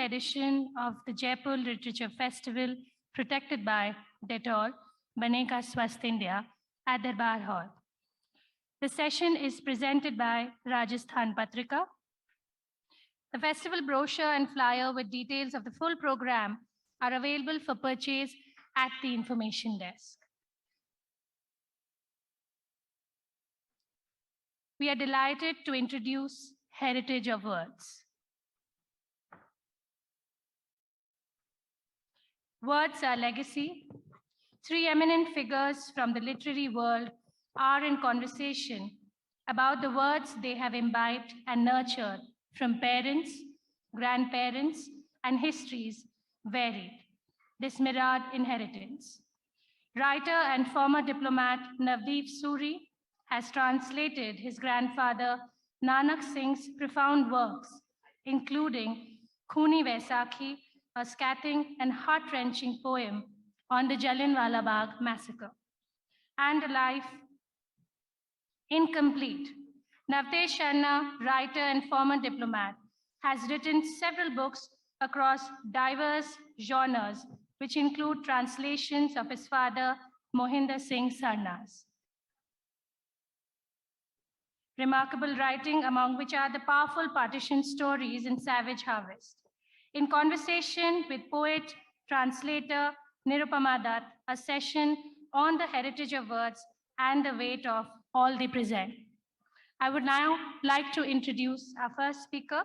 edition of the Jaipur Literature Festival, protected by Dettol, Baneka Swasth India, at Darbar Hall. The session is presented by Rajasthan Patrika. The festival brochure and flyer with details of the full program are available for purchase at the information desk. We are delighted to introduce Heritage of Words. Words are legacy. Three eminent figures from the literary world are in conversation about the words they have imbibed and nurtured from parents, grandparents, and histories varied. This myriad inheritance. Writer and former diplomat Navdeep Suri has translated his grandfather Nanak Singh's profound works, including Khooni Vaisakhi, a scathing and heart-wrenching poem on the Jallianwala Bagh Massacre, and a life incomplete. Navtej Sarna, writer and former diplomat, has written several books across diverse genres, which include translations of his father, Mohinder Singh Sarna's remarkable writing, among which are the powerful partition stories and Savage Harvest. In conversation with poet, translator Nirupama Dutt, a session on the heritage of words and the weight of all they present. I would now like to introduce our first speaker.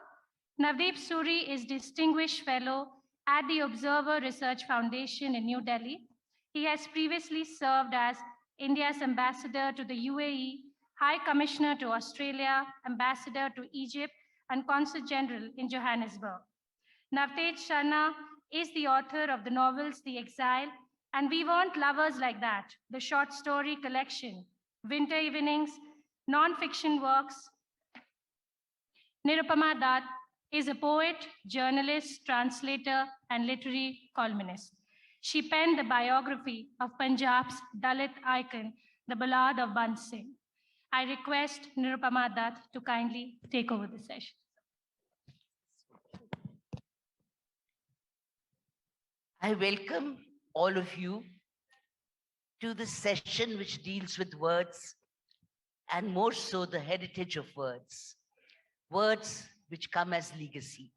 Navdeep Suri is Distinguished Fellow at the Observer Research Foundation in New Delhi. He has previously served as India's ambassador to the UAE, High Commissioner to Australia, Ambassador to Egypt, and Consul General in Johannesburg. Navtej Sarna is the author of the novels The Exile and We Want Lovers Like That, the short story collection, Winter Evenings, non-fiction works. Nirupama Dutt is a poet, journalist, translator, and literary columnist. She penned the biography of Punjab's Dalit icon, the Ballad of Bant Singh. I request Nirupama Dutt to kindly take over the session. I welcome all of you to this session which deals with words, and more so the heritage of words. Words which come as legacy.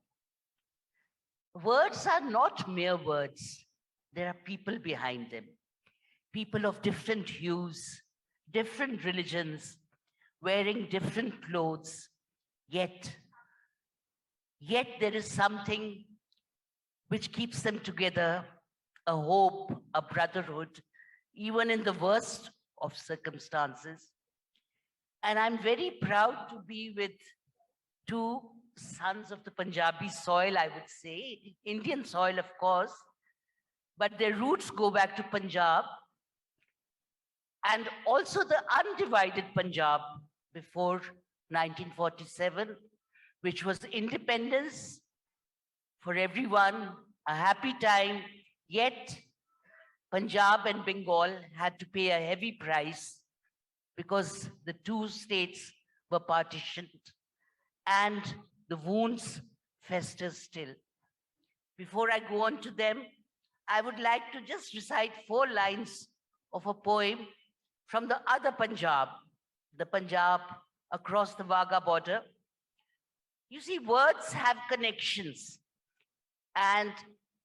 Words are not mere words. There are people behind them. People of different hues, different religions, wearing different clothes, yet there is something which keeps them together, a hope, a brotherhood, even in the worst of circumstances. And I'm very proud to be with two sons of the Punjabi soil, I would say, Indian soil, of course, but their roots go back to Punjab, and also the undivided Punjab before 1947, which was independence for everyone, a happy time, yet Punjab and Bengal had to pay a heavy price because the two states were partitioned and the wounds fester still. Before I go on to them, I would like to just recite 4 lines of a poem from the other Punjab, the Punjab across the Wagah border. You see, words have connections. And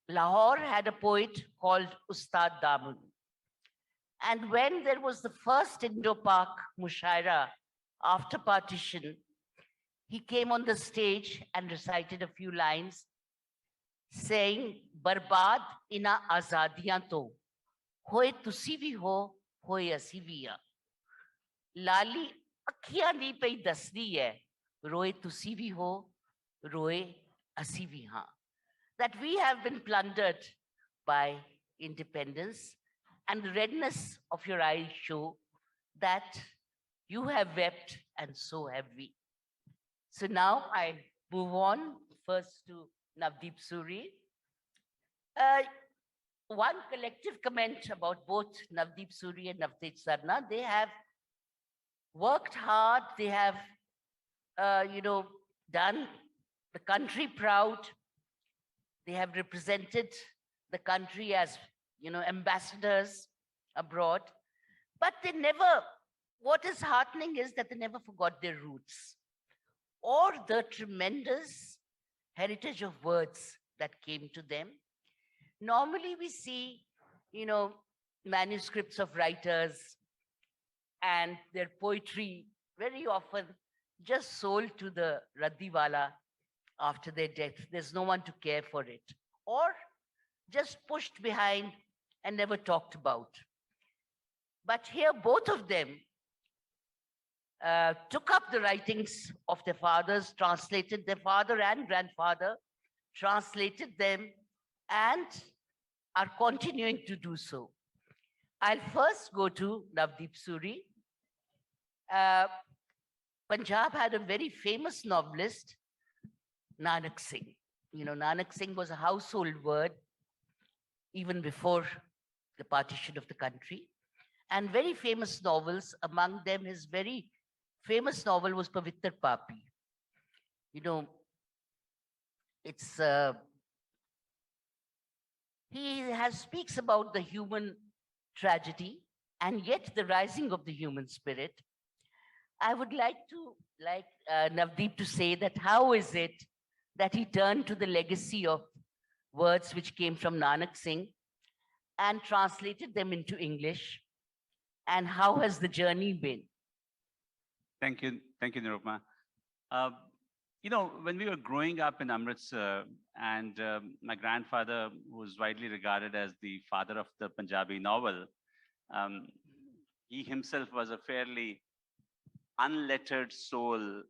Lahore had a poet called Ustad Damun. And when there was the first Indo-Pak Mushaira after partition, he came on the stage and recited a few lines saying, Barbad ina azadiyan to, hoye tusi bhi ho, hoye asi bhi ha. Lali akhiyan nahi pei dasdi hai, roye tusi bhi ho, roye asi bhi ha. That we have been plundered by independence, and the redness of your eyes show that you have wept and so have we. So now I move on first to Navdeep Suri. One collective comment about both Navdeep Suri and Navtej Sarna. They have worked hard. They have, done the country proud. They have represented the country as, ambassadors abroad, but they never, what is heartening is that they never forgot their roots or the tremendous heritage of words that came to them. Normally we see, manuscripts of writers and their poetry very often just sold to the Raddiwala after their death. There's no one to care for it, or just pushed behind and never talked about. But here, both of them took up the writings of their fathers, translated their father and grandfather, translated them, and are continuing to do so. I'll first go to Navdeep Suri. Punjab had a very famous novelist, Nanak Singh. Nanak Singh was a household word even before the partition of the country. And very famous novels, among them his very famous novel was Pavitr Papi. It's speaks about the human tragedy and yet the rising of the human spirit. I would like Navdeep to say that how is it that he turned to the legacy of words which came from Nanak Singh and translated them into English, and how has the journey been? Thank you, Nirupama. When we were growing up in Amritsar, and my grandfather was widely regarded as the father of the Punjabi novel, he himself was a fairly unlettered soul,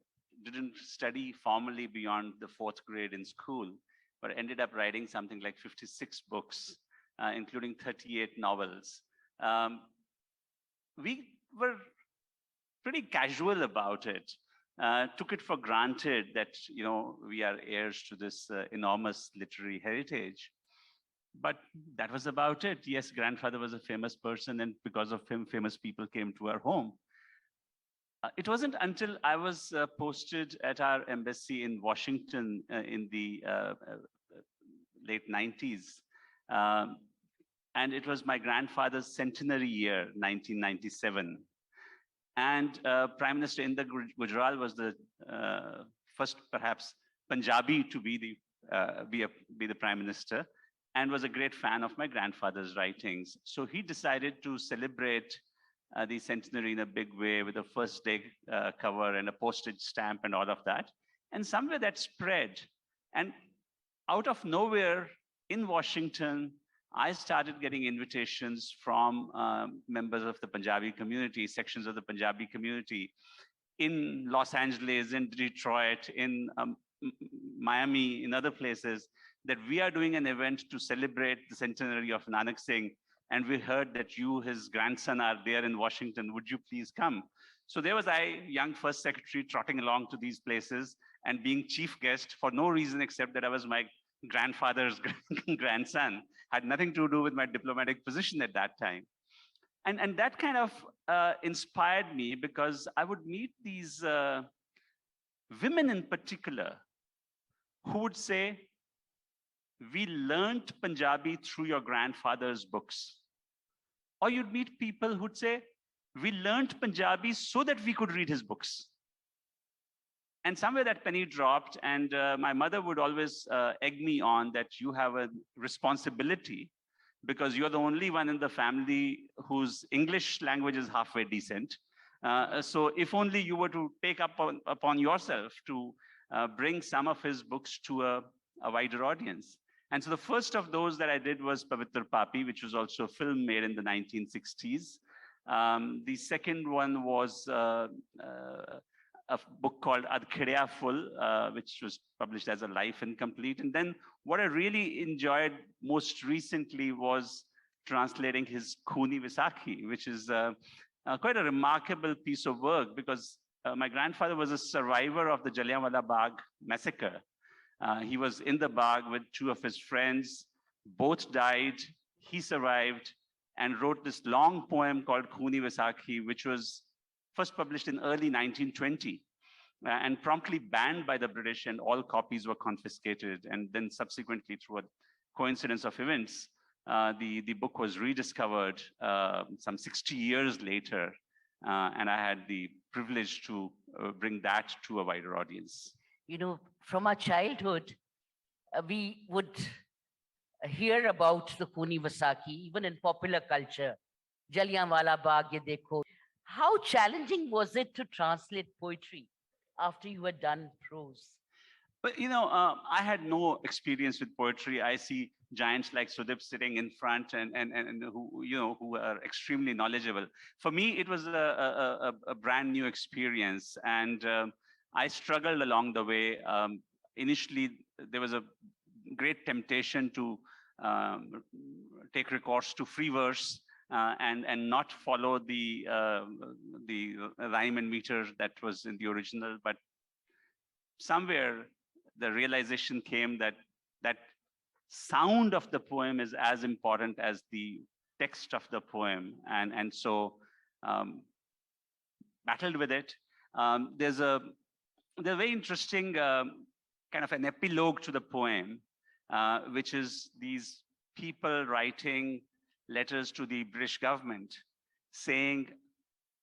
didn't study formally beyond the 4th grade in school, but ended up writing something like 56 books, including 38 novels. We were pretty casual about it, took it for granted that, we are heirs to this enormous literary heritage. But that was about it. Yes, grandfather was a famous person, and because of him, famous people came to our home. It wasn't until I was posted at our embassy in Washington in the late 90s, and it was my grandfather's centenary year, 1997. And Prime Minister Inder Gujral was the first, perhaps, Punjabi to be the Prime Minister, and was a great fan of my grandfather's writings. So he decided to celebrate the centenary in a big way with a first day cover and a postage stamp and all of that. And somewhere that spread. And out of nowhere in Washington, I started getting invitations from members of the Punjabi community, sections of the Punjabi community in Los Angeles, in Detroit, in Miami, in other places, that we are doing an event to celebrate the centenary of Nanak Singh. And we heard that you, his grandson, are there in Washington. Would you please come? So there was I, young first secretary, trotting along to these places and being chief guest for no reason except that I was my grandfather's grandson. Had nothing to do with my diplomatic position at that time. And that kind of inspired me, because I would meet these women in particular who would say, we learned Punjabi through your grandfather's books. Or you'd meet people who'd say, we learned Punjabi so that we could read his books. And somewhere that penny dropped, and my mother would always egg me on that you have a responsibility, because you're the only one in the family whose English language is halfway decent. So if only you were to take upon yourself to bring some of his books to a wider audience. And so the first of those that I did was Pavitr Papi, which was also a film made in the 1960s. The second one was a book called Adkhidya Full, which was published as a Life Incomplete. And then what I really enjoyed most recently was translating his Khooni Vaisakhi, which is quite a remarkable piece of work, because my grandfather was a survivor of the Jallianwala Bagh Massacre. He was in the Bagh with two of his friends. Both died. He survived and wrote this long poem called Khooni Vaisakhi, which was first published in early 1920. and promptly banned by the British, and all copies were confiscated. And then subsequently, through a coincidence of events, the book was rediscovered some 60 years later, and I had the privilege to bring that to a wider audience. You know, from our childhood, we would hear about the Khooni Vaisakhi, even in popular culture. Jallianwala Bagh, ye dekho. How challenging was it to translate poetry after you had done prose? But I had no experience with poetry. I see giants like Sudip sitting in front and who are extremely knowledgeable. For me, it was a brand new experience, and I struggled along the way. Initially, there was a great temptation to take recourse to free verse and not follow the rhyme and meter that was in the original, but somewhere the realization came that sound of the poem is as important as the text of the poem, and so battled with it. There's a very interesting kind of an epilogue to the poem, which is these people writing letters to the British government saying,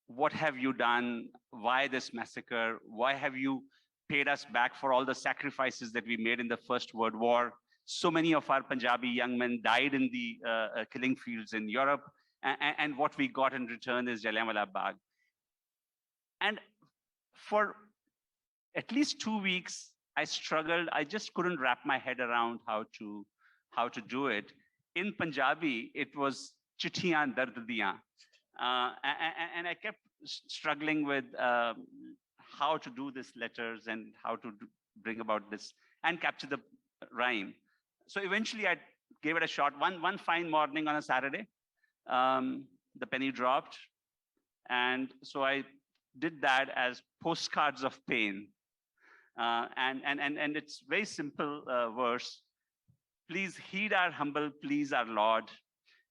what have you done? Why this massacre? Why have you paid us back for all the sacrifices that we made in the First World War? So many of our Punjabi young men died in the killing fields in Europe, and what we got in return is Jallianwala Bagh. And for at least 2 weeks, I struggled. I just couldn't wrap my head around how to do it. In Punjabi, it was chithiyan dard diyan, and I kept struggling with how to do these letters and how to bring about this and capture the rhyme. So eventually, I gave it a shot. One fine morning on a Saturday, the penny dropped, and so I did that as postcards of pain. And it's very simple verse. Please heed our humble pleas, our Lord.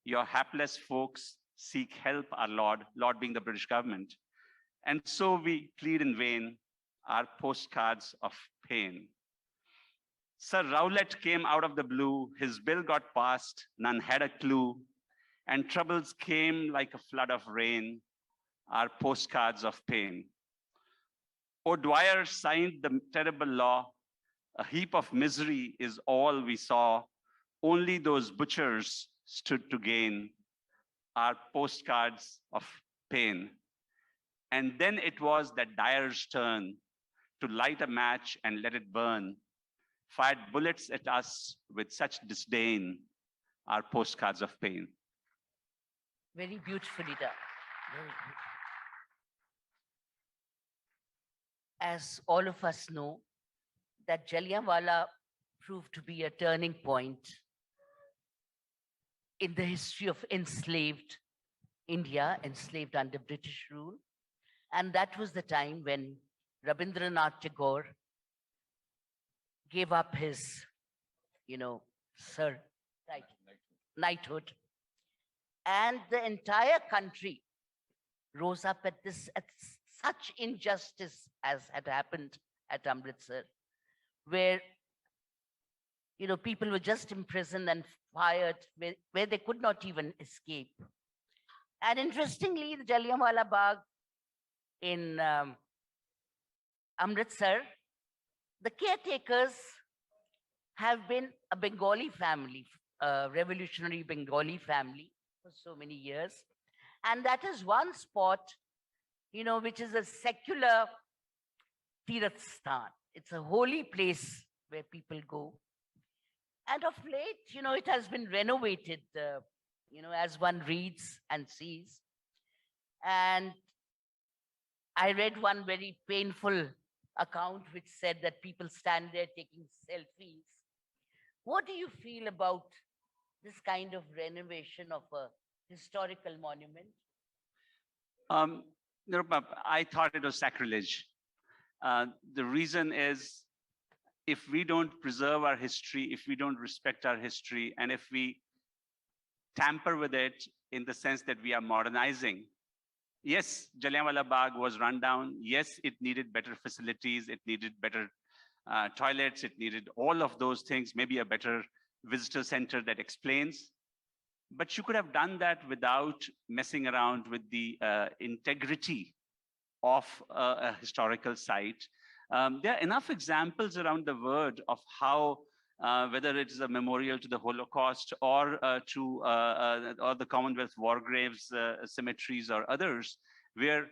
Your hapless folks seek help, our Lord, Lord being the British government. And so we plead in vain, our postcards of pain. Sir Rowlett came out of the blue, his bill got passed, none had a clue, and troubles came like a flood of rain, our postcards of pain. O'Dwyer signed the terrible law, a heap of misery is all we saw, only those butchers stood to gain, our postcards of pain. And then it was that Dyer's turn to light a match and let it burn, fired bullets at us with such disdain, our postcards of pain. Very beautifully done. Very beautiful. As all of us know, that Jallianwala proved to be a turning point in the history of enslaved India, enslaved under British rule. And that was the time when Rabindranath Tagore gave up his, knighthood. And the entire country rose up at such injustice as had happened at Amritsar, where people were just imprisoned and fired, where they could not even escape. And interestingly, the Jallianwala Bagh in Amritsar, the caretakers have been a Bengali family, a revolutionary Bengali family for so many years. And that is one spot, which is a secular Tirath Sthan. It's a holy place where people go. And of late, it has been renovated, as one reads and sees. And I read one very painful account which said that people stand there taking selfies. What do you feel about this kind of renovation of a historical monument? Nirupama, I thought it was sacrilege. The reason is, if we don't preserve our history, if we don't respect our history, and if we tamper with it in the sense that we are modernizing, Yes, Jallianwala Bagh was run down. Yes, it needed better facilities. It needed better toilets. It needed all of those things, maybe a better visitor center that explains. But you could have done that without messing around with the integrity of a historical site. There are enough examples around the world of how, whether it is a memorial to the Holocaust or or the Commonwealth War Graves cemeteries or others, where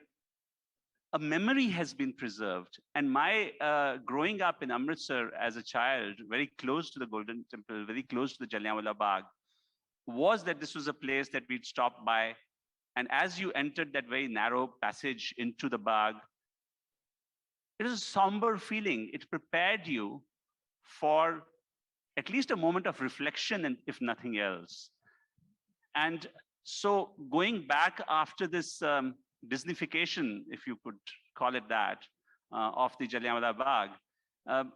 a memory has been preserved. And my growing up in Amritsar as a child, very close to the Golden Temple, very close to the Jallianwala Bagh, was that this was a place that we'd stop by. And as you entered that very narrow passage into the Bagh, it was a somber feeling. It prepared you for at least a moment of reflection, and if nothing else. And so going back after this Disneyfication, if you could call it that, of the Jallianwala Bagh,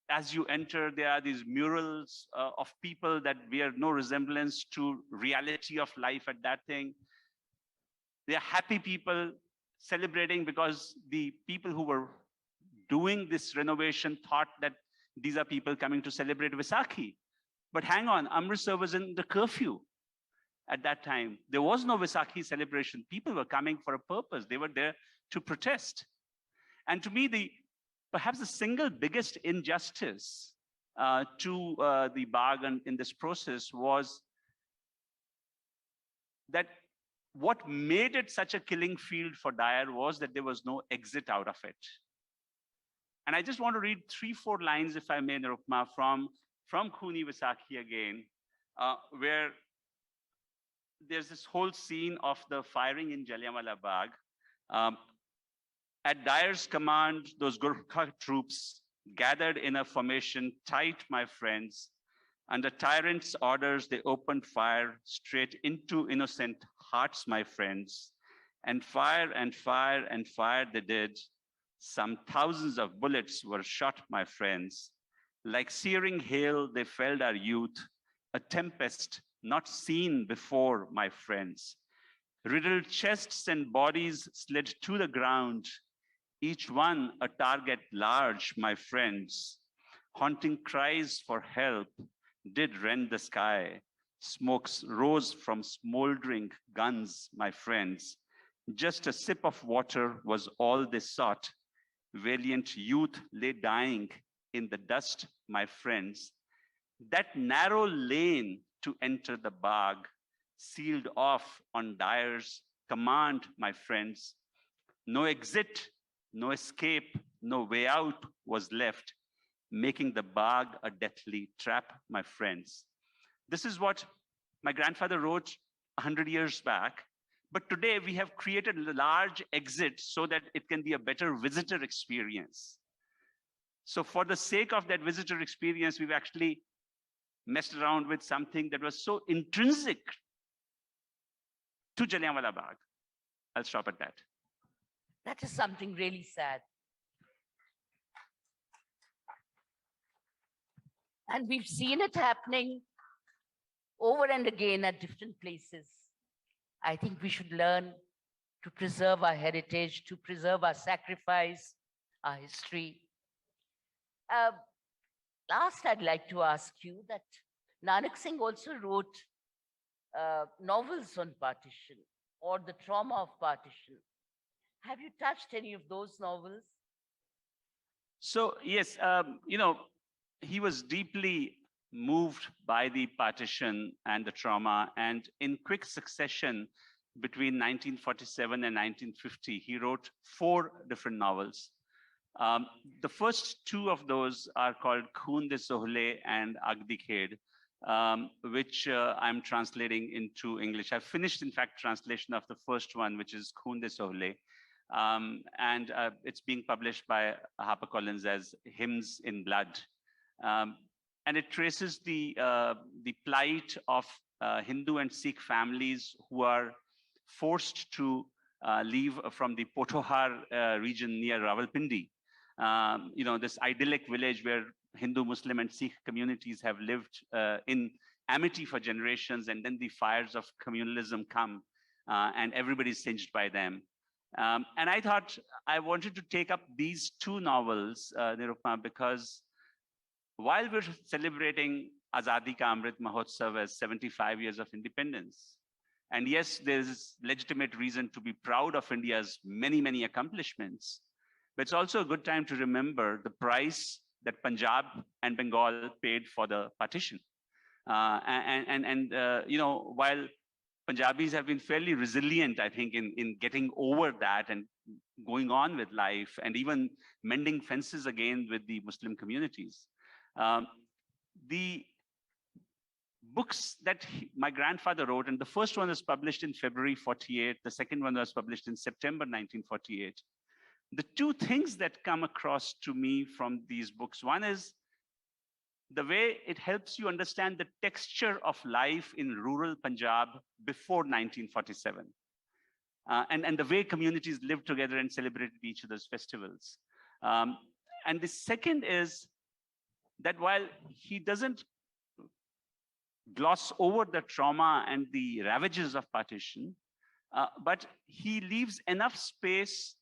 as you enter, there are these murals of people that bear no resemblance to reality of life at that thing. They are happy people celebrating because the people who were doing this renovation thought that these are people coming to celebrate Vaisakhi. But hang on, Amritsar was in the curfew at that time. There was no Vaisakhi celebration. People were coming for a purpose. They were there to protest. And to me, perhaps the single biggest injustice to the Bagh in this process was that what made it such a killing field for Dyer was that there was no exit out of it. And I just want to read 3-4 lines, if I may, Nirupama, from Khooni Vaisakhi again, where there's this whole scene of the firing in Jallianwala Bagh. At Dyer's command, those Gurkha troops gathered in a formation tight, my friends. Under tyrant's orders, they opened fire straight into innocent hearts, my friends. And fire and fire and fire they did. Some thousands of bullets were shot, my friends. Like searing hail, they felled our youth, a tempest not seen before, my friends. Riddled chests and bodies slid to the ground, each one a target large, my friends. Haunting cries for help did rend the sky. Smokes rose from smoldering guns, my friends. Just a sip of water was all they sought. Valiant youth lay dying in the dust, my friends. That narrow lane to enter the Bagh, sealed off on Dyer's command, my friends. No exit, no escape, no way out was left, making the Bagh a deathly trap, my friends. This is what my grandfather wrote 100 years back. But today we have created a large exit so that it can be a better visitor experience. So for the sake of that visitor experience, we've actually messed around with something that was so intrinsic to Jallianwala Bagh. I'll stop at that. That is something really sad. And we've seen it happening over and again at different places. I think we should learn to preserve our heritage, to preserve our sacrifice, our history. Last, I'd like to ask you that Nanak Singh also wrote novels on partition or the trauma of partition. Have you touched any of those novels? So yes, he was deeply moved by the partition and the trauma, and in quick succession between 1947 and 1950, he wrote 4 different novels. The first 2 of those are called Khoon Vaisakhi and Agdi Khed, which I'm translating into English. I've finished, in fact, translation of the first one, which is Khoon Vaisakhi. And it's being published by HarperCollins as Hymns in Blood. And it traces the plight of Hindu and Sikh families who are forced to leave from the Potohar region near Rawalpindi. This idyllic village where Hindu, Muslim, and Sikh communities have lived in amity for generations, and then the fires of communalism come and everybody's singed by them. And I thought I wanted to take up these two novels, Nirupama, because while we're celebrating Azadi Ka Amrit Mahotsav as 75 years of independence, and yes, there's legitimate reason to be proud of India's many, many accomplishments, but it's also a good time to remember the price that Punjab and Bengal paid for the partition. While Punjabis have been fairly resilient, I think, in getting over that and going on with life and even mending fences again with the Muslim communities. The books that my grandfather wrote, and the first one was published in February 48, the second one was published in September 1948. The two things that come across to me from these books, one is the way it helps you understand the texture of life in rural Punjab before 1947. And the way communities lived together and celebrated each other's festivals. And the second is that while he doesn't gloss over the trauma and the ravages of partition, but he leaves enough space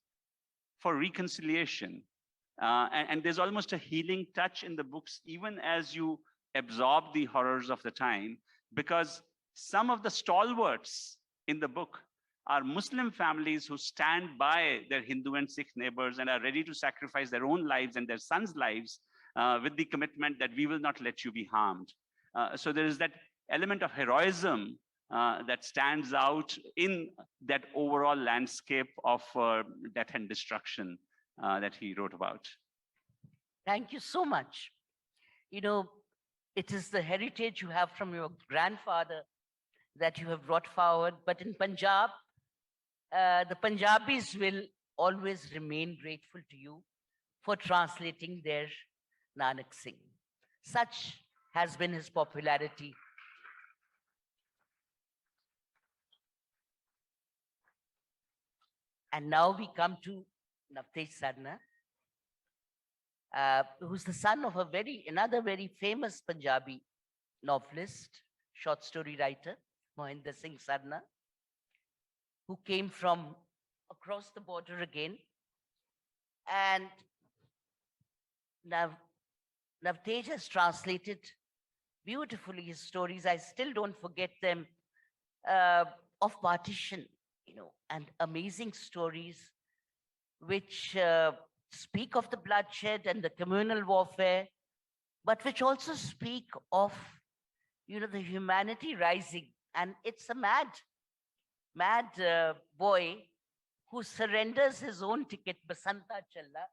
for reconciliation. And there's almost a healing touch in the books, even as you absorb the horrors of the time, because some of the stalwarts in the book are Muslim families who stand by their Hindu and Sikh neighbors and are ready to sacrifice their own lives and their sons' lives with the commitment that we will not let you be harmed. So there is that element of heroism that stands out in that overall landscape of death and destruction that he wrote about. Thank you so much. You know, it is the heritage you have from your grandfather that you have brought forward. But in Punjab, the Punjabis will always remain grateful to you for translating their Nanak Singh. Such has been his popularity. And now we come to Navtej Sarna, who's the son of another very famous Punjabi novelist, short story writer, Mohinder Singh Sarna, who came from across the border again. And Navtej has translated beautifully his stories. I still don't forget them, of partition, and amazing stories which speak of the bloodshed and the communal warfare, but which also speak of, the humanity rising. And it's a mad boy who surrenders his own ticket, Basanta Challa,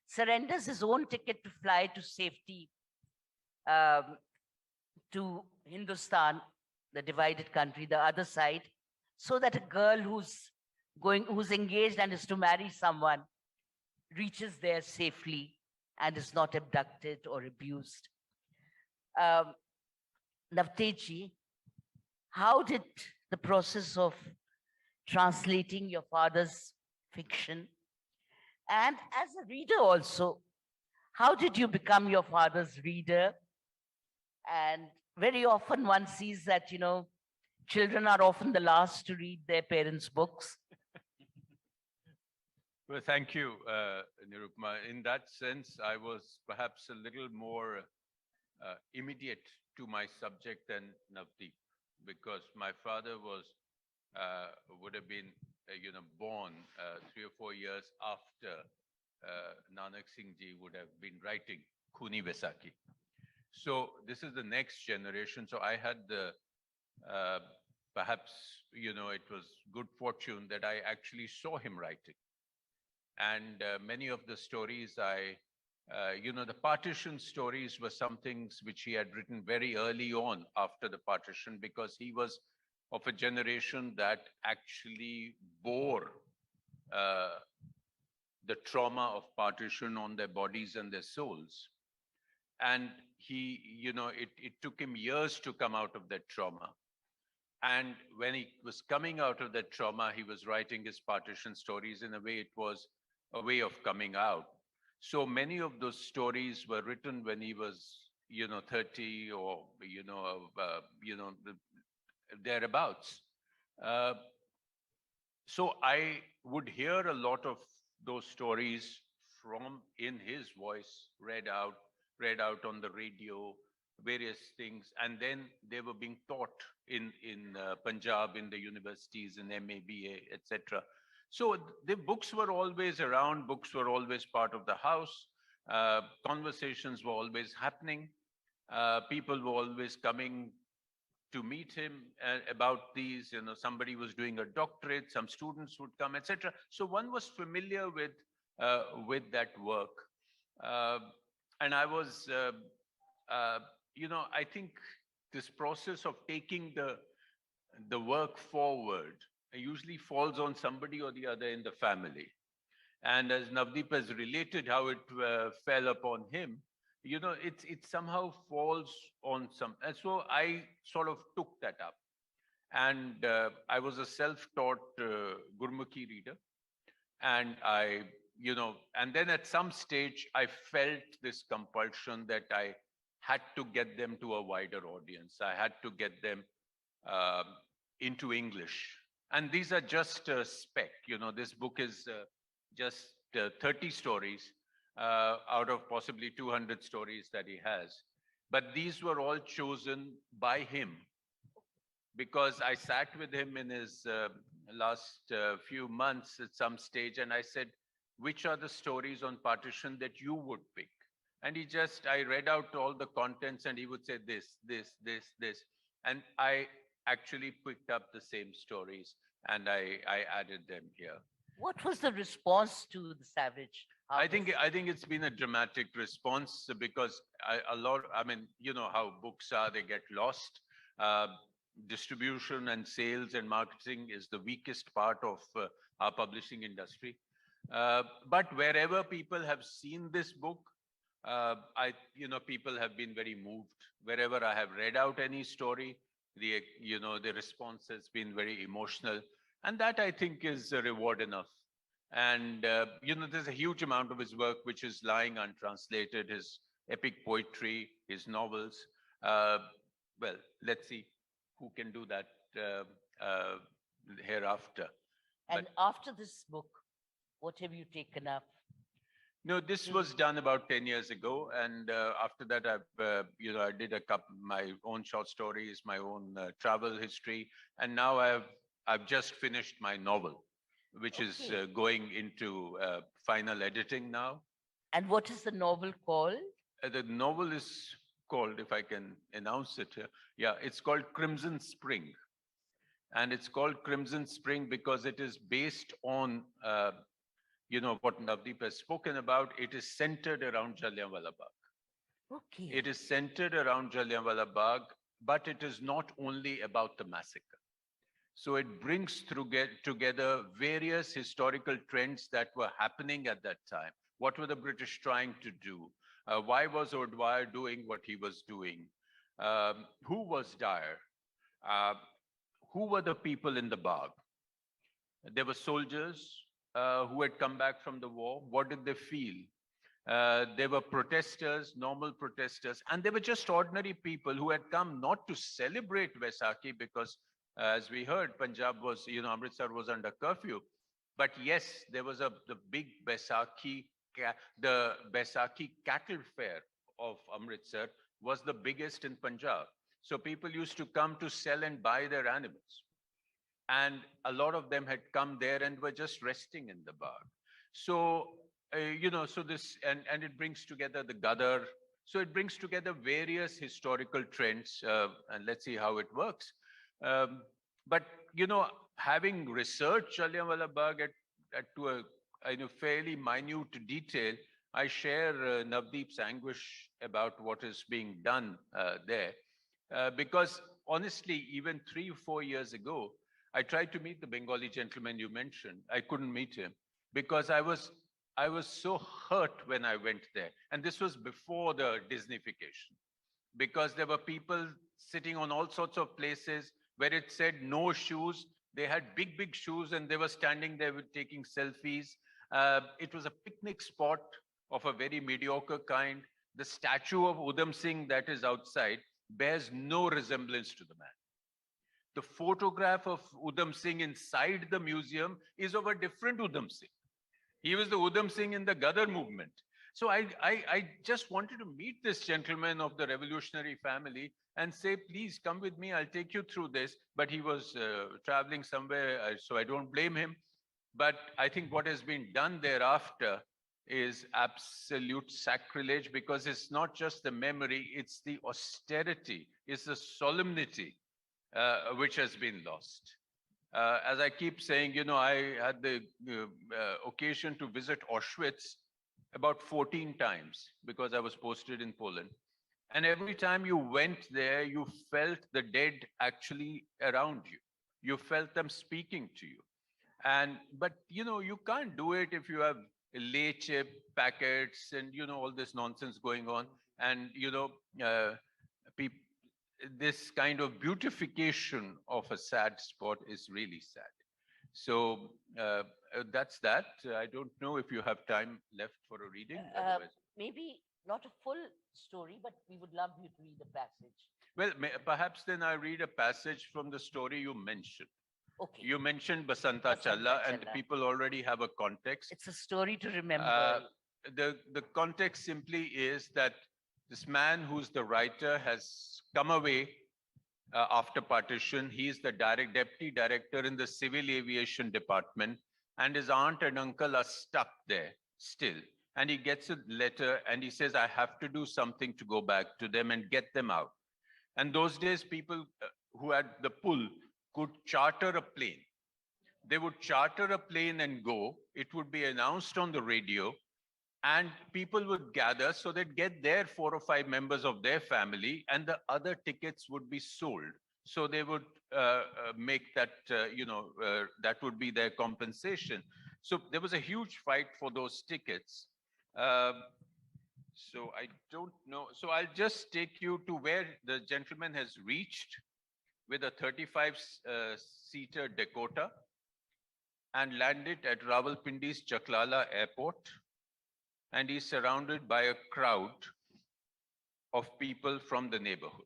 surrenders his own ticket to fly to safety to Hindustan, the divided country, the other side, so that a girl who's engaged and is to marry someone reaches there safely and is not abducted or abused. Navtej, how did the process of translating your father's fiction, and as a reader also, how did you become your father's reader? And very often one sees that, children are often the last to read their parents' books. Well, thank you, Nirupama. In that sense, I was perhaps a little more immediate to my subject than Navdeep, because my father would have been, born 3 or 4 years after Nanak Singh ji would have been writing Khooni Vaisakhi. So this is the next generation. So I had the, perhaps, it was good fortune that I actually saw him writing. And many of the stories the partition stories were some things which he had written very early on after the partition, because he was of a generation that actually bore the trauma of partition on their bodies and their souls. And he, it took him years to come out of that trauma. And when he was coming out of that trauma, he was writing his partition stories. In a way, it was a way of coming out. So many of those stories were written when he was, 30 or, thereabouts. So I would hear a lot of those stories from in his voice, read out on the radio, various things, and then they were being taught in Punjab, in the universities, in MABA, etc. So the books were always around. Books were always part of the house. Conversations were always happening. People were always coming to meet him about these. You know, somebody was doing a doctorate, some students would come, etc. So one was familiar with that work, uh, and I was, you know, I think this process of taking the work forward usually falls on somebody or the other in the family. And as Navdeep has related how it fell upon him, you know, it somehow falls on some. And so I sort of took that up. And I was a self-taught Gurmukhi reader. And I, you know, and then at some stage, I felt this compulsion that I had to get them to a wider audience. I had to get them um into English. And these are just a spec. You know, this book is just 30 stories out of possibly 200 stories that he has. But these were all chosen by him because I sat with him in his last few months at some stage and I said, which are the stories on partition that you would pick? And I read out all the contents and he would say this, this, this, this. And I actually picked up the same stories and I added them here. What was the response to the Savage Harvest? I think it's been a dramatic response because I mean, you know how books are, they get lost. Distribution and sales and marketing is the weakest part of our publishing industry. But wherever people have seen this book, you know, people have been very moved. Wherever I have read out any story, you know, the response has been very emotional. And that I think is a reward enough. And, you know, there's a huge amount of his work which is lying untranslated, his epic poetry, his novels. Well, let's see who can do that hereafter. And after this book, what have you taken up? No, this was done about 10 years ago. And after that, you know, I did my own short stories, my own travel history. And now I've just finished my novel, which is going into final editing now. And what is the novel called? The novel is called, if I can announce it here, yeah, it's called Crimson Spring. And it's called Crimson Spring because it is based on, you know, what Navdeep has spoken about. It is centered around Jallianwala Bagh. Okay. It is centered around Jallianwala Bagh, but it is not only about the massacre. So it brings together various historical trends that were happening at that time. What were the British trying to do? Why was O'Dwyer doing what he was doing? Who was Dyer? Who were the people in the Bagh? There were soldiers who had come back from the war. What did they feel? There were protesters, normal protesters, and there were just ordinary people who had come not to celebrate Vaisakhi because, as we heard, Punjab was, you know, Amritsar was under curfew. But yes, there was the big Vaisakhi, the Vaisakhi cattle fair of Amritsar was the biggest in Punjab. So people used to come to sell and buy their animals. And a lot of them had come there and were just resting in the Bagh. So, you know, so this, and it brings together the Gadar. So it brings together various historical trends, and let's see how it works. But, you know, having researched Jallianwala Bagh to a fairly minute detail, I share Navdeep's anguish about what is being done there. Because honestly, even 3 or 4 years ago, I tried to meet the Bengali gentleman you mentioned. I couldn't meet him because I was so hurt when I went there. And this was before the Disneyfication, because there were people sitting on all sorts of places where it said no shoes. They had big, big shoes and they were standing there taking selfies. It was a picnic spot of a very mediocre kind. The statue of Udham Singh that is outside bears no resemblance to the man. The photograph of Udham Singh inside the museum is of a different Udham Singh. He was the Udham Singh in the Gadar movement. So I just wanted to meet this gentleman of the revolutionary family and say, please come with me, I'll take you through this. But he was traveling somewhere, so I don't blame him. But I think what has been done thereafter is absolute sacrilege, because it's not just the memory, it's the austerity, it's the solemnity which has been lost. As I keep saying, you know, I had the occasion to visit Auschwitz about 14 times because I was posted in Poland. And every time you went there, you felt the dead actually around you. You felt them speaking to you. But, you know, you can't do it if you have lay chip packets and, you know, all this nonsense going on. And, you know, this kind of beautification of a sad spot is really sad. So that's that. I don't know if you have time left for a reading. Otherwise, Maybe not a full story, but we would love you to read a passage. well, perhaps then I read a passage from the story you mentioned. Okay. You mentioned Basanta Basanta Challa, and Challa. people already have a context. It's a story to remember. The context simply is that this man who's the writer has come away after partition. He is the deputy director in the civil aviation department, and his aunt and uncle are stuck there still. And he gets a letter and he says, I have to do something to go back to them and get them out. And those days, people who had the pull could charter a plane. They would charter a plane and go. It would be announced on the radio, and people would gather, so they'd get there 4 or 5 members of their family, and the other tickets would be sold. So they would make that, that would be their compensation. So there was a huge fight for those tickets. So I don't know. So I'll just take you to where the gentleman has reached with a 35-seater Dakota and landed at Rawalpindi's Chaklala airport. And he's surrounded by a crowd of people from the neighborhood.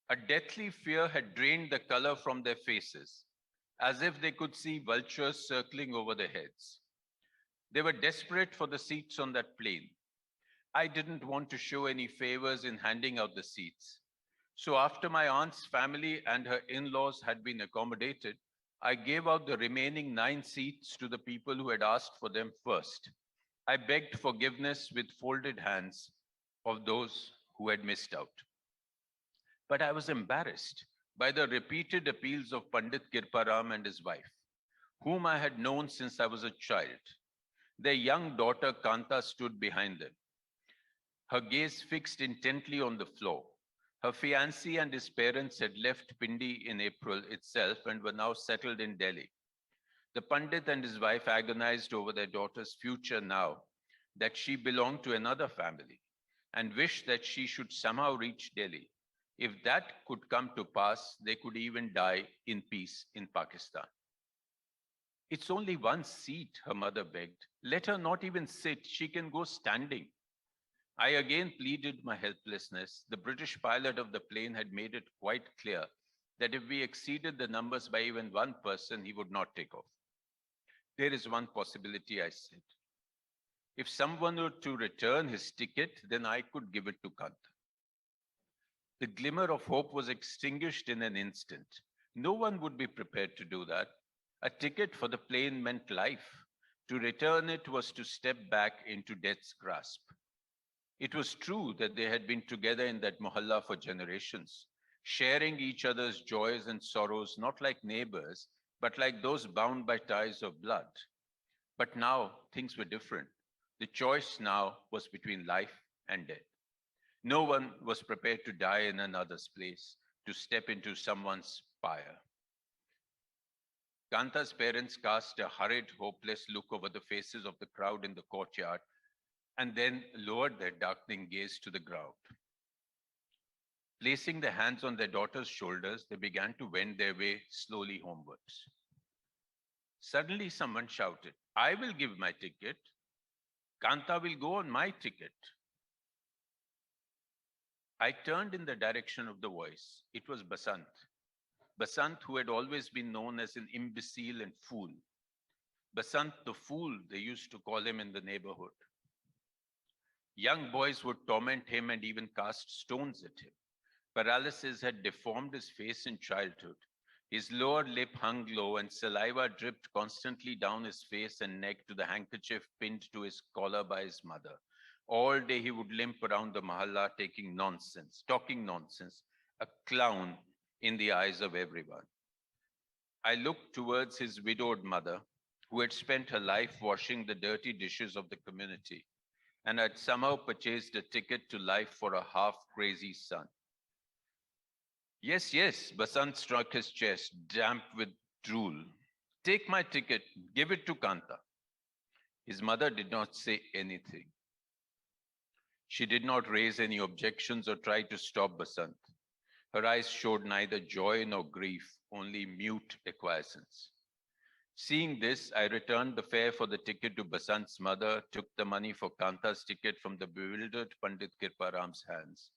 A deathly fear had drained the color from their faces, as if they could see vultures circling over their heads. They were desperate for the seats on that plane. I didn't want to show any favors in handing out the seats. So after my aunt's family and her in-laws had been accommodated, I gave out the remaining 9 seats to the people who had asked for them first. I begged forgiveness with folded hands of those who had missed out. But I was embarrassed by the repeated appeals of Pandit Kirparam and his wife, whom I had known since I was a child. Their young daughter Kanta stood behind them, her gaze fixed intently on the floor. Her fiancé and his parents had left Pindi in April itself and were now settled in Delhi. The Pandit and his wife agonized over their daughter's future now that she belonged to another family, and wished that she should somehow reach Delhi. If that could come to pass, they could even die in peace in Pakistan. It's only 1 seat, her mother begged. Let her not even sit. She can go standing. I again pleaded my helplessness. The British pilot of the plane had made it quite clear that if we exceeded the numbers by even 1 person, he would not take off. There is one possibility, I said. If someone were to return his ticket, then I could give it to Kanta. The glimmer of hope was extinguished in an instant. No one would be prepared to do that. A ticket for the plane meant life. To return it was to step back into death's grasp. It was true that they had been together in that mohalla for generations, sharing each other's joys and sorrows, not like neighbors, but like those bound by ties of blood. But now things were different. The choice now was between life and death. No one was prepared to die in another's place, to step into someone's pyre. Kanta's parents cast a hurried, hopeless look over the faces of the crowd in the courtyard, and then lowered their darkening gaze to the ground. Placing their hands on their daughter's shoulders, they began to wend their way slowly homewards. Suddenly, someone shouted, I will give my ticket. Kanta will go on my ticket. I turned in the direction of the voice. It was Basant. Basant, who had always been known as an imbecile and fool. Basant the fool, they used to call him in the neighborhood. Young boys would torment him and even cast stones at him. Paralysis had deformed his face in childhood. His lower lip hung low and saliva dripped constantly down his face and neck to the handkerchief pinned to his collar by his mother. All day he would limp around the mahalla talking nonsense, a clown in the eyes of everyone. I looked towards his widowed mother, who had spent her life washing the dirty dishes of the community and had somehow purchased a ticket to life for a half-crazy son. Yes, yes, Basant struck his chest, damp with drool. Take my ticket, give it to Kanta. His mother did not say anything. She did not raise any objections or try to stop Basant. Her eyes showed neither joy nor grief, only mute acquiescence. Seeing this, I returned the fare for the ticket to Basant's mother, took the money for Kanta's ticket from the bewildered Pandit Kirparam's hands.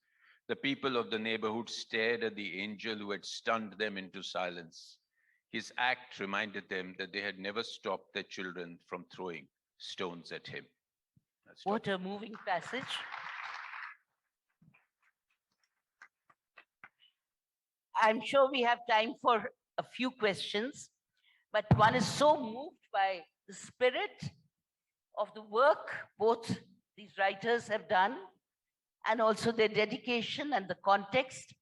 The people of the neighborhood stared at the angel who had stunned them into silence. His act reminded them that they had never stopped their children from throwing stones at him. What a moving passage. I'm sure we have time for a few questions, but one is so moved by the spirit of the work both these writers have done and also their dedication and the context.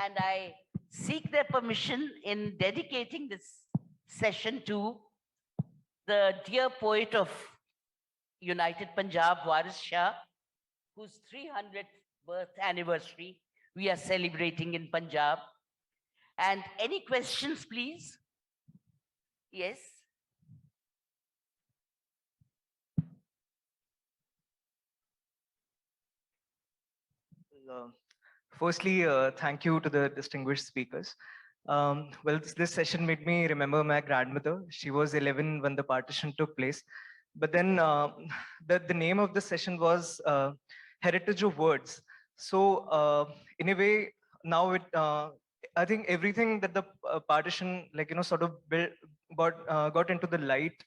And I seek their permission in dedicating this session to the dear poet of United Punjab, Waris Shah, whose 300th birth anniversary we are celebrating in Punjab. And any questions, please? Yes. Firstly, thank you to the distinguished speakers. Well, this session made me remember my grandmother. She was 11 when the partition took place. But then the name of the session was Heritage of Words. So in a way, now I think everything that the partition, sort of got into the light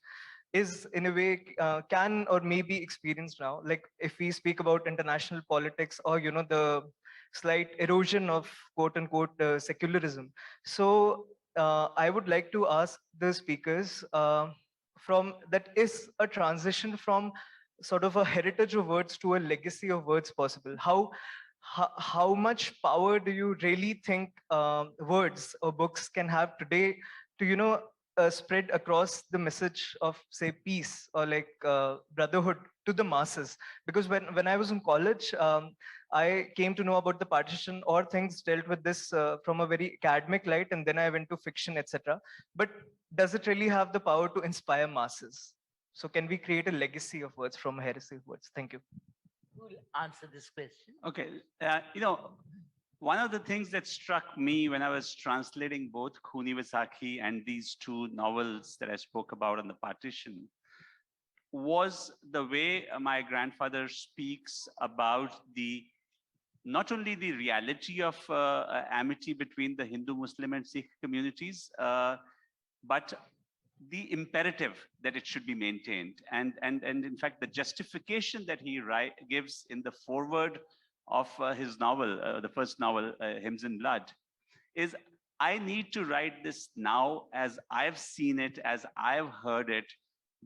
is in a way can or may be experienced now. Like if we speak about international politics or, the slight erosion of quote unquote secularism. So I would like to ask the speakers from that is a transition from sort of a heritage of words to a legacy of words possible? How much power do you really think words or books can have today to, spread across the message of, say, peace or like brotherhood to the masses? Because when I was in college, I came to know about the partition or things dealt with this from a very academic light, and then I went to fiction, etc. But does it really have the power to inspire masses? So can we create a legacy of words from a heresy of words? Thank you. Who will answer this question? Okay, one of the things that struck me when I was translating both Khooni Vaisakhi and these two novels that I spoke about on the partition was the way my grandfather speaks about not only the reality of amity between the Hindu, Muslim, and Sikh communities, but the imperative that it should be maintained. And in fact, the justification that he gives in the foreword of his novel, the first novel, Hymns in Blood, is I need to write this now as I've seen it, as I've heard it,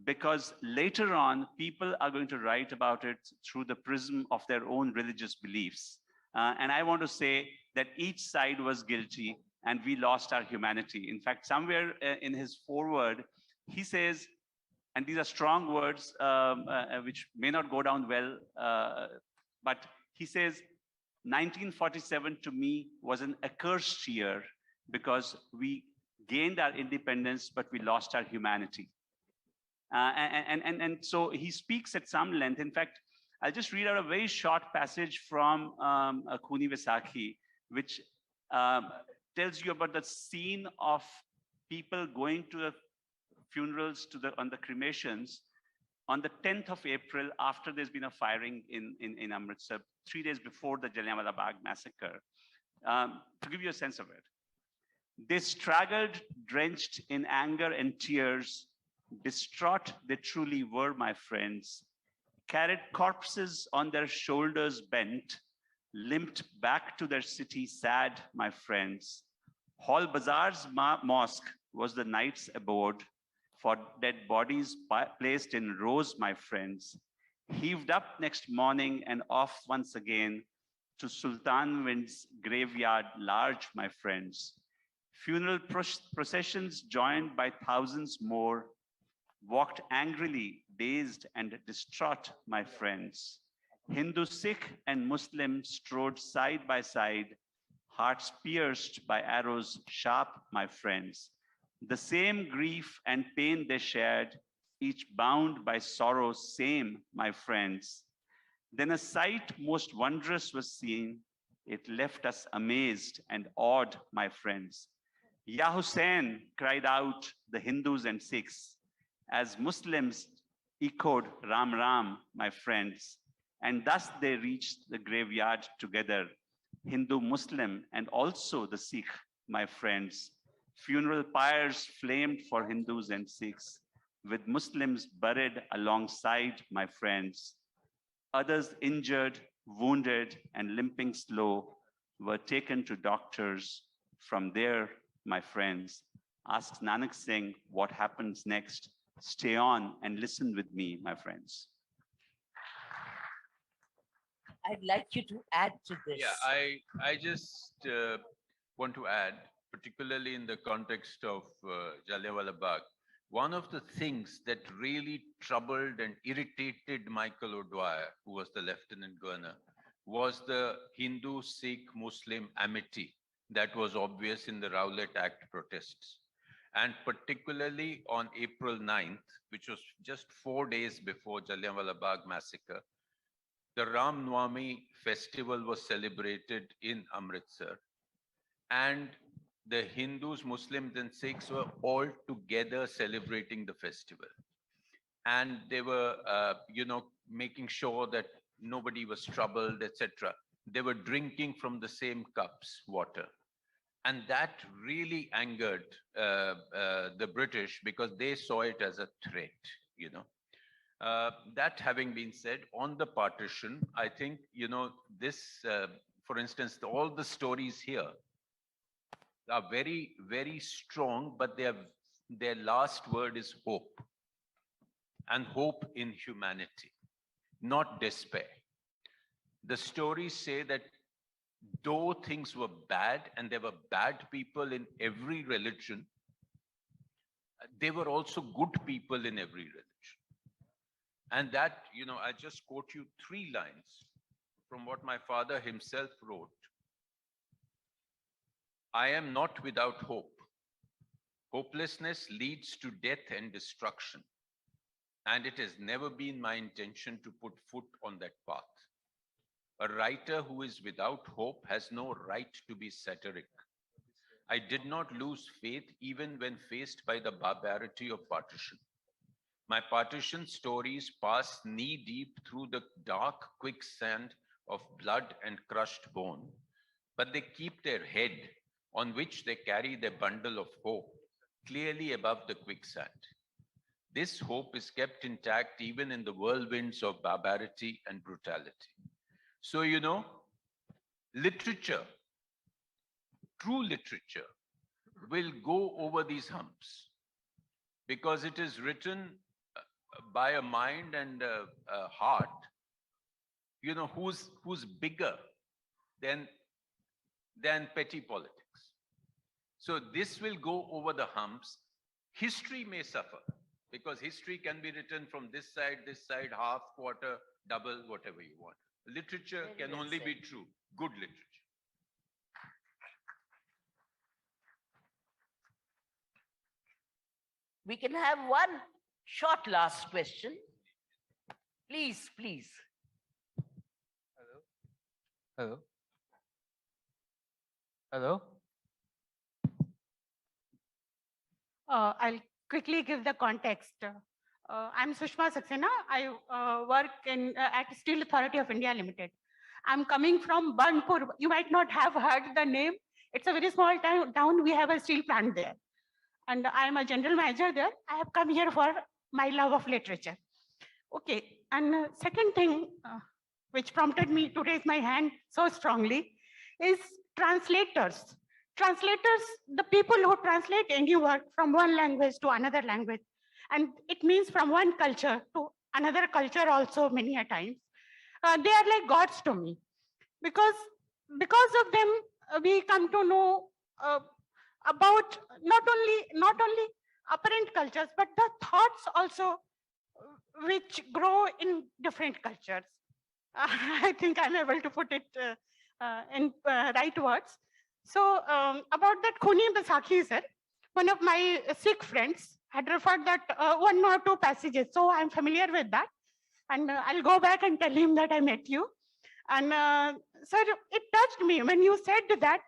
because later on, people are going to write about it through the prism of their own religious beliefs. And I want to say that each side was guilty and we lost our humanity. In fact, somewhere in his foreword, he says, and these are strong words which may not go down well, but he says, 1947 to me was an accursed year because we gained our independence, but we lost our humanity. And so he speaks at some length. In fact, I'll just read out a very short passage from Khooni Vaisakhi, which tells you about the scene of people going to the funerals, on the cremations, on the 10th of April, after there's been a firing in Amritsar. 3 days before the Jallianwala Bagh Massacre, to give you a sense of it. They straggled, drenched in anger and tears, distraught they truly were, my friends, carried corpses on their shoulders bent, limped back to their city sad, my friends. Hall Bazaar's mosque was the night's abode for dead bodies placed in rows, my friends, heaved up next morning and off once again to Sultan Wind's graveyard large, my friends. Funeral processions joined by thousands more walked angrily, dazed and distraught, my friends. Hindu, Sikh, and Muslim strode side by side, hearts pierced by arrows sharp, my friends. The same grief and pain they shared, each bound by sorrow same, my friends. Then a sight most wondrous was seen. It left us amazed and awed, my friends. Ya Hussein, cried out the Hindus and Sikhs, as Muslims echoed Ram Ram, my friends. And thus they reached the graveyard together, Hindu, Muslim, and also the Sikh, my friends. Funeral pyres flamed for Hindus and Sikhs, with Muslims buried alongside, my friends. Others injured, wounded, and limping slow were taken to doctors. From there, my friends, ask Nanak Singh what happens next. Stay on and listen with me, my friends. I'd like you to add to this. Yeah, I just want to add, particularly in the context of Jallianwala Bagh, one of the things that really troubled and irritated Michael O'Dwyer, who was the lieutenant governor, was the Hindu-Sikh Muslim amity that was obvious in the Rowlatt Act protests. And particularly on April 9th, which was just 4 days before Jallianwala Bagh Massacre, the Ram Navami festival was celebrated in Amritsar. And the Hindus, Muslims, and Sikhs were all together celebrating the festival. And they were, making sure that nobody was troubled, etc. They were drinking from the same cups, water. And that really angered the British because they saw it as a threat, That having been said, on the partition, I think, this, for instance, all the stories here are very, very strong, but their last word is hope. And hope in humanity, not despair. The stories say that though things were bad and there were bad people in every religion, there were also good people in every religion. And that, I just quote you 3 lines from what my father himself wrote. I am not without hope. Hopelessness leads to death and destruction. And it has never been my intention to put foot on that path. A writer who is without hope has no right to be satiric. I did not lose faith even when faced by the barbarity of partition. My partition stories pass knee-deep through the dark quicksand of blood and crushed bone, but they keep their head, on which they carry their bundle of hope, clearly above the quicksand. This hope is kept intact even in the whirlwinds of barbarity and brutality. So, literature, true literature, will go over these humps because it is written by a mind and a heart, who's bigger than petty politics. So this will go over the humps. History may suffer because history can be written from this side, half, quarter, double, whatever you want. Literature can only be true, good literature. We can have one short last question. Please, please. Hello. Hello. I'll quickly give the context. I'm Sushma Saxena. I work at Steel Authority of India Limited. I'm coming from Burnpur. You might not have heard the name. It's a very small town. We have a steel plant there. And I'm a general manager there. I have come here for my love of literature. Okay, and second thing which prompted me to raise my hand so strongly is translators. Translators, the people who translate any work from one language to another language, and it means from one culture to another culture also many a times. They are like gods to me, because of them we come to know about not only apparent cultures, but the thoughts also which grow in different cultures. I think I'm able to put it in right words. So about that Khooni Vaisakhi, sir, one of my Sikh friends had referred that one or two passages. So I'm familiar with that. And I'll go back and tell him that I met you. And sir, it touched me when you said that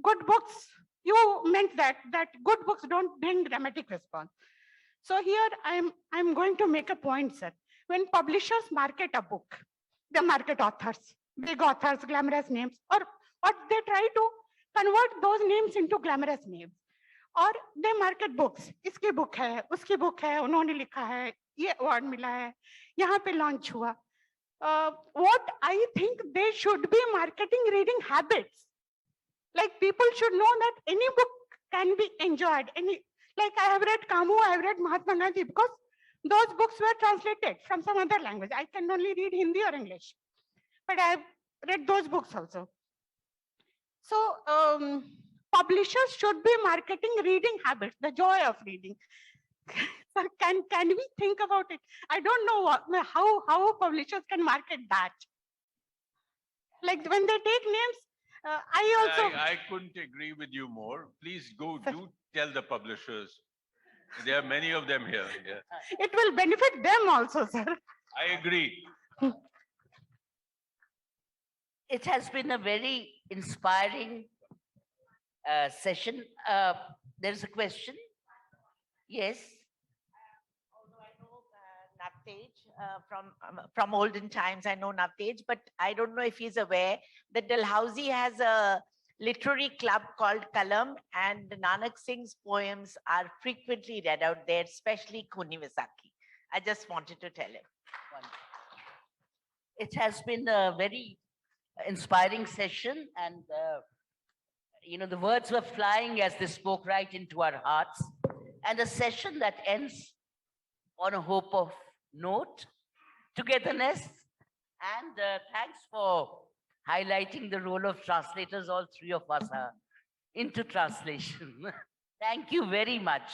good books, you meant that good books don't bring dramatic response. So here I'm going to make a point, sir. When publishers market a book, they market authors, big authors, glamorous names, or they try to convert those names into glamorous names. और they market books. इसकी book है, उसकी book है, उन्होंने लिखा है, ये award मिला है, यहाँ पे launch हुआ. What I think they should be marketing reading habits. Like people should know that any book can be enjoyed. Like I have read Kamu, I have read Mahatma Gandhi, because those books were translated from some other language. I can only read Hindi or English, but I have read those books also. So publishers should be marketing reading habits, the joy of reading. So can we think about it? I don't know how publishers can market that. Like when they take names, I couldn't agree with you more. Please do tell the publishers. There are many of them here. Yeah. It will benefit them also, sir. I agree. It has been a very inspiring session. There's a question. Yes. Although I know Navtej from olden times, I know Navtej, but I don't know if he's aware that Dalhousie has a literary club called Kalam, and Nanak Singh's poems are frequently read out there, especially Khooni Vaisakhi. I just wanted to tell him. It has been a very inspiring session, and the words were flying as they spoke right into our hearts, and a session that ends on a hope of note, togetherness, and thanks for highlighting the role of translators. All three of us are into translation. Thank you very much.